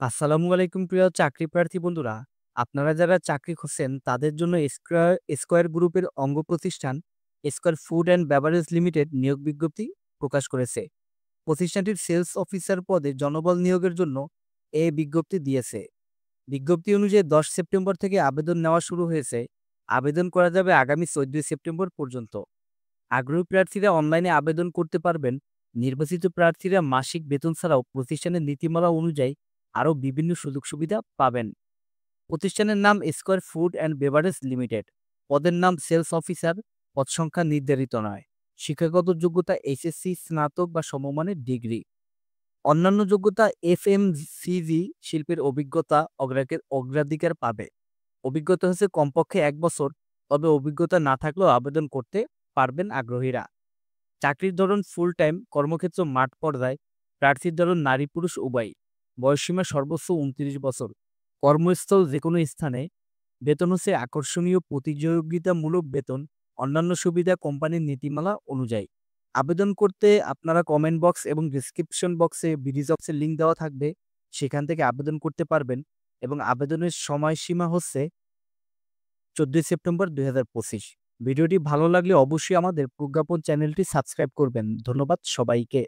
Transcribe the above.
আসসালামু আলাইকুম প্রিয় চাকরি প্রার্থী বন্ধুরা। আপনারা যারা চাকরি খুঁজছেন তাদের জন্য স্কয়ার গ্রুপের অঙ্গ প্রতিষ্ঠান square food and beverage limited নিয়োগ বিজ্ঞপ্তি প্রকাশ করেছে। প্রতিষ্ঠানটির সেলস অফিসার পদে জনবল নিয়োগের জন্য বিজ্ঞপ্তি দিয়েছে। বিজ্ঞপ্তি অনুযায়ী ১০ সেপ্টেম্বর থেকে আবেদন নেওয়া শুরু হয়েছে। আবেদন করা যাবে আগামী ১৪ সেপ্টেম্বর পর্যন্ত। আগ্রহী প্রার্থীরা অনলাইনে আবেদন করতে পারবেন। নির্বাচিত প্রার্থীরা মাসিক বেতন ছাড়াও প্রতিষ্ঠানের নীতিমালা অনুযায়ী আরও বিভিন্ন সুযোগ সুবিধা পাবেন। প্রতিষ্ঠানের নাম square food and beverage limited. পদের নাম সেলস অফিসার। পদ সংখ্যা নির্ধারিত নয়। শিক্ষাগত যোগ্যতা এইচএসসি, স্নাতক বা সমমানের ডিগ্রি। অন্যান্য যোগ্যতা এফএমসিজি শিল্পের অভিজ্ঞতা অগ্রাধিকার পাবে। অভিজ্ঞতা হচ্ছে কমপক্ষে ১ বছর, তবে অভিজ্ঞতা না থাকলেও আবেদন করতে পারবেন আগ্রহীরা। চাকরির ধরন ফুল টাইম, কর্মক্ষেত্র মাঠ পর্যায়ে, প্রার্থীর ধরন নারী পুরুষ উভয়ই। বয়সসীমা সর্বোচ্চ ২৯ বছর। কর্মস্থল যেকোনো স্থানে। বেতন হচ্ছে আকর্ষণীয় প্রতিযোগিতামূলক বেতন। অন্যান্য সুবিধা কোম্পানির নীতিমালা অনুযায়ী। আবেদন করতে আপনারা কমেন্ট বক্স এবং ডিসক্রিপশন বক্সে বিডি জবসের লিঙ্ক দেওয়া থাকবে। সেখান থেকে আবেদন করতে পারবেন এবং আবেদনের সময়সীমা হচ্ছে ১৪ সেপ্টেম্বর ২০২৫। ভিডিওটি ভালো লাগলে অবশ্যই আমাদের প্রজ্ঞাপন চ্যানেলটি সাবস্ক্রাইব করবেন। ধন্যবাদ সবাইকে।